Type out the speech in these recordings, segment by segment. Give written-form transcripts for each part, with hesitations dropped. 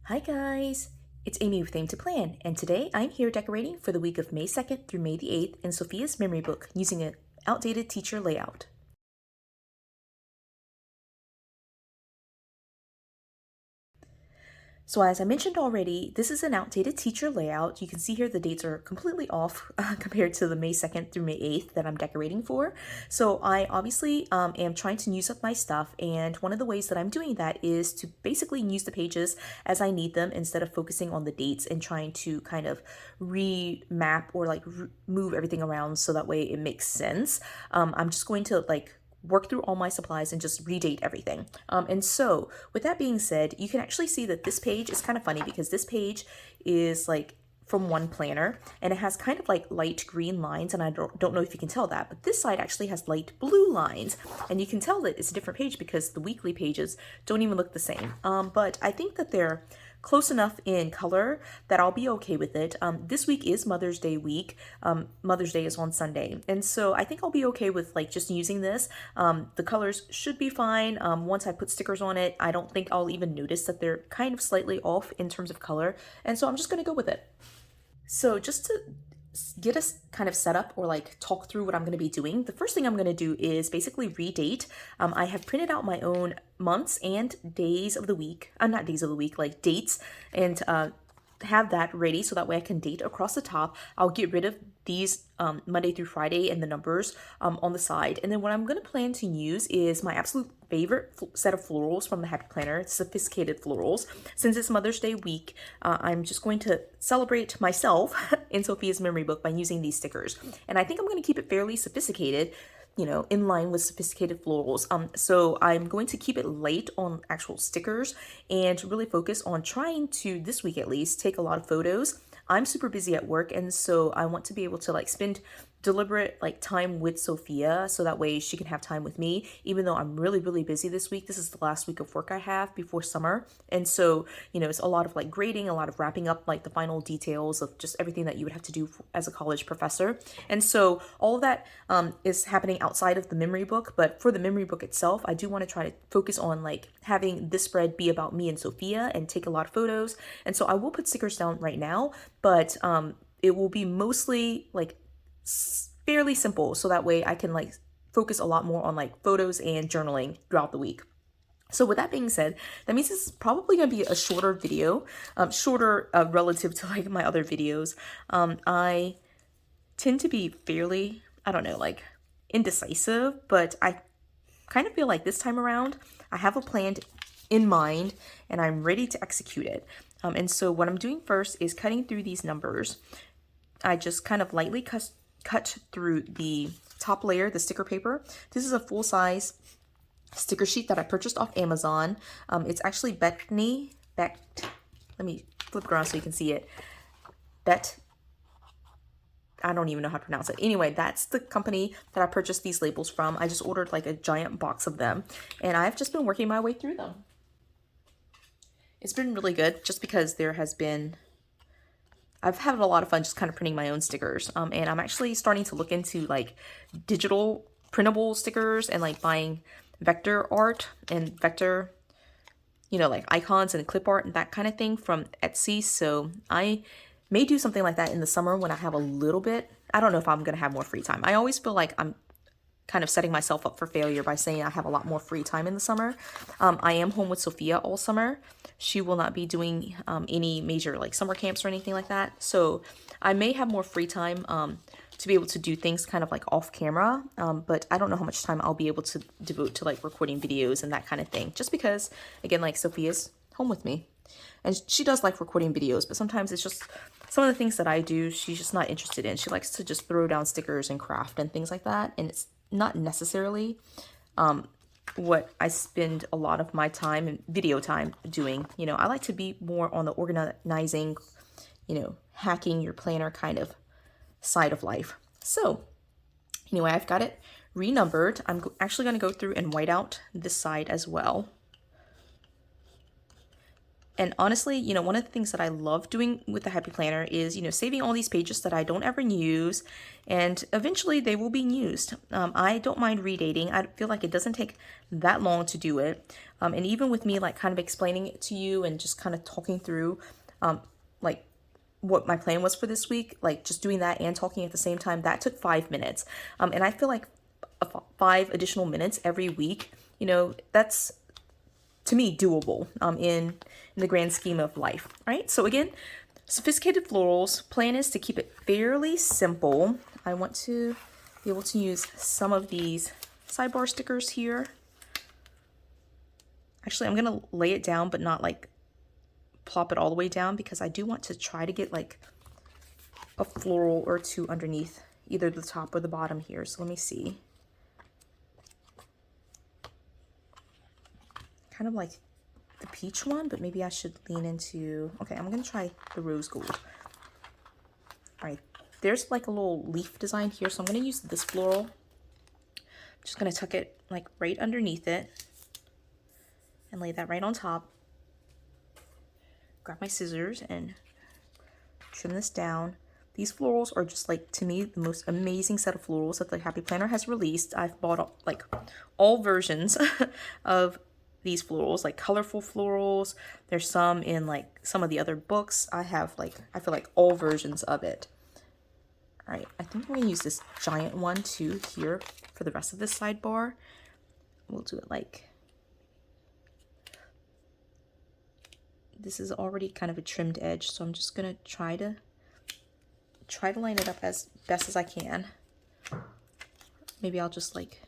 Hi guys! It's Amy with Aim to Plan, and today I'm here decorating for the week of May 2nd through May the 8th in Sophia's memory book using an outdated teacher layout. So as I mentioned already, this is an outdated teacher layout. You can see here the dates are completely off compared to the May 2nd through May 8th that I'm decorating for. So I obviously am trying to use up my stuff, and one of the ways that I'm doing that is to basically use the pages as I need them instead of focusing on the dates and trying to kind of remap or move everything around so that way it makes sense. I'm just going to work through all my supplies and just redate everything. And so with that being said, you can actually see that this page is kind of funny because this page is like from one planner and it has kind of like light green lines, and I don't know if you can tell that, but this side actually has light blue lines, and you can tell that it's a different page because the weekly pages don't even look the same. But I think that they're close enough in color that I'll be okay with it. This week is Mother's Day week. Mother's Day is on Sunday. And so I think I'll be okay with like just using this. The colors should be fine. Once I put stickers on it, I don't think I'll even notice that they're kind of slightly off in terms of color. And so I'm just gonna go with it. So just to get us kind of set up or like talk through what I'm going to be doing, the first thing I'm going to do is basically redate. I have printed out my own months and days of the week. Not days of the week, like dates, and have that ready so that way I can date across the top. I'll get rid of these Monday through Friday and the numbers on the side. And then what I'm going to plan to use is my absolute favorite set of florals from the Happy Planner, Sophisticated Florals. Since it's Mother's Day week, I'm just going to celebrate myself in Sophia's memory book by using these stickers. And I think I'm going to keep it fairly sophisticated, you know, in line with Sophisticated Florals. So I'm going to keep it light on actual stickers and really focus on trying to, this week at least, take a lot of photos. I'm super busy at work, and so I want to be able to like spend deliberate like time with Sophia so that way she can have time with me, even though I'm really busy this week. This is the last week of work I have before summer, and so you know it's a lot of like grading, a lot of wrapping up like the final details of just everything that you would have to do as a college professor. And so all of that is happening outside of the memory book, but for the memory book itself I do want to try to focus on like having this spread be about me and Sophia and take a lot of photos. And so I will put stickers down right now, but it will be mostly like fairly simple so that way I can like focus a lot more on like photos and journaling throughout the week. So with that being said, that means it's probably going to be a shorter video, shorter relative to like my other videos. I tend to be fairly, I don't know, like indecisive, but I kind of feel like this time around I have a plan in mind and I'm ready to execute it. And so what I'm doing first is cutting through these numbers. I just kind of lightly cut through the top layer, the sticker paper. This is a full-size sticker sheet that I purchased off Amazon. It's actually let me flip it around so you can see it. I don't even know how to pronounce it. Anyway, that's the company that I purchased these labels from. I just ordered like a giant box of them, and I've just been working my way through them. It's been really good just because I've had a lot of fun just kind of printing my own stickers. And I'm actually starting to look into like digital printable stickers and like buying vector art and vector, you know, like icons and clip art and that kind of thing from Etsy. So I may do something like that in the summer when I have a little bit. I don't know if I'm going to have more free time. I always feel like I'm kind of setting myself up for failure by saying I have a lot more free time in the summer. I am home with Sophia all summer. She will not be doing any major like summer camps or anything like that. So I may have more free time to be able to do things kind of like off camera. But I don't know how much time I'll be able to devote to like recording videos and that kind of thing. Just because, again, like Sophia's home with me. And she does like recording videos, but sometimes it's just some of the things that I do, she's just not interested in. She likes to just throw down stickers and craft and things like that. And it's not necessarily what I spend a lot of my time and video time doing. You know, I like to be more on the organizing, you know, hacking your planner kind of side of life. So anyway, I've got it renumbered. I'm actually going to go through and white out this side as well. And honestly, one of the things that I love doing with the Happy Planner is, saving all these pages that I don't ever use, and eventually they will be used. I don't mind redating. I feel like it doesn't take that long to do it. And even with me, like, kind of explaining it to you and just kind of talking through, like, what my plan was for this week, like just doing that and talking at the same time, that took 5 minutes. And I feel like 5 additional minutes every week, that's, to me, doable in the grand scheme of life, right? So again, Sophisticated Florals, plan is to keep it fairly simple. I want to be able to use some of these sidebar stickers here. Actually, I'm gonna lay it down, but not like plop it all the way down, because I do want to try to get like a floral or two underneath either the top or the bottom here. So let me see. Kind of like the peach one, but maybe I should lean into, okay, I'm gonna try the rose gold. All right, there's like a little leaf design here, so I'm gonna use this floral. I'm just gonna tuck it like right underneath it and lay that right on top. Grab my scissors and trim this down. These florals are just, like, to me, the most amazing set of florals that the Happy Planner has released. I've bought like all versions of these florals, like colorful florals. There's some in like some of the other books. I have like, I feel like all versions of it. All right, I think I'm gonna use this giant one too here for the rest of this sidebar. We'll do it like, this is already kind of a trimmed edge, so I'm just gonna try to line it up as best as I can. Maybe I'll just like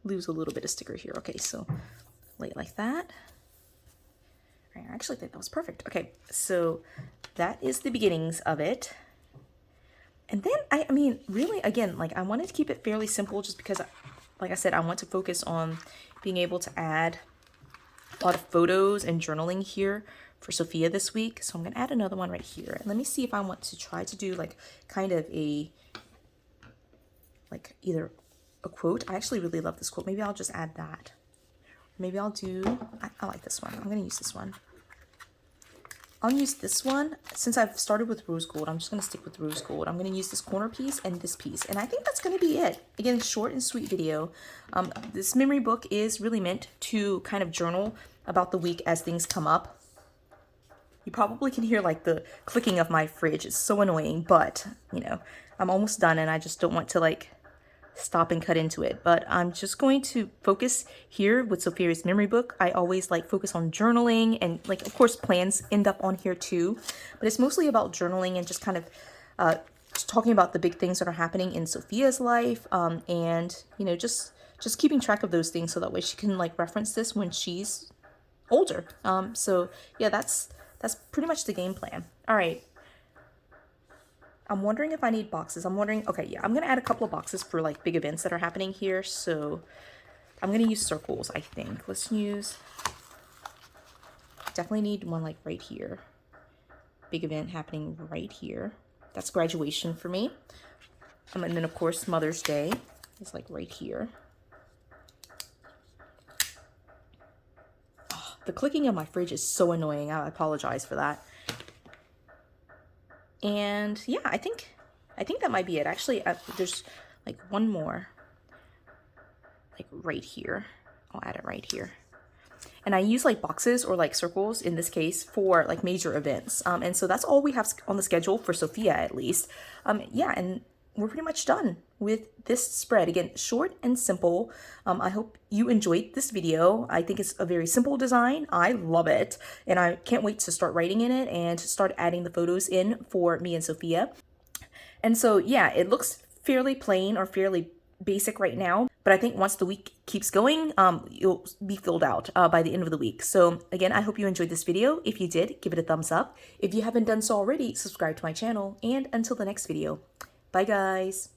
lose a little bit of sticker here. Okay, so lay it like that. All right, I actually think that was perfect. Okay, so that is the beginnings of it. And then, I mean, really, again, like, I wanted to keep it fairly simple just because, like I said, I want to focus on being able to add a lot of photos and journaling here for Sophia this week. So I'm going to add another one right here. And let me see if I want to try to do, like, kind of a, like, either a quote. I actually really love this quote. Maybe I'll just add that. Maybe I'll do, I like this one. I'm going to use this one. I'll use this one. Since I've started with rose gold, I'm just going to stick with rose gold. I'm going to use this corner piece and this piece. And I think that's going to be it. Again, short and sweet video. This memory book is really meant to kind of journal about the week as things come up. You probably can hear like the clicking of my fridge. It's so annoying, but you know, I'm almost done and I just don't want to like stop and cut into it. But I'm just going to focus here with Sophia's memory book. I always like focus on journaling and like, of course, plans end up on here too, but it's mostly about journaling and just kind of talking about the big things that are happening in Sophia's life, and you know, just keeping track of those things so that way she can like reference this when she's older. So yeah, that's pretty much the game plan. All right. I'm wondering if I need boxes. I'm wondering, okay, yeah, I'm going to add a couple of boxes for like big events that are happening here. So I'm going to use circles, I think. Let's use, definitely need one like right here. Big event happening right here. That's graduation for me. And then of course, Mother's Day is like right here. Oh, the clicking of my fridge is so annoying. I apologize for that. And yeah, I think that might be it. Actually, there's like one more, like right here. I'll add it right here. And I use like boxes or like circles in this case for like major events. And so that's all we have on the schedule for Sophia, at least. Yeah, and we're pretty much done with this spread. Again, short and simple. I hope you enjoyed this video. I think it's a very simple design. I love it. And I can't wait to start writing in it and start adding the photos in for me and Sophia. And so, yeah, it looks fairly plain or fairly basic right now. But I think once the week keeps going, you'll be filled out by the end of the week. So again, I hope you enjoyed this video. If you did, give it a thumbs up. If you haven't done so already, subscribe to my channel. And until the next video, bye guys.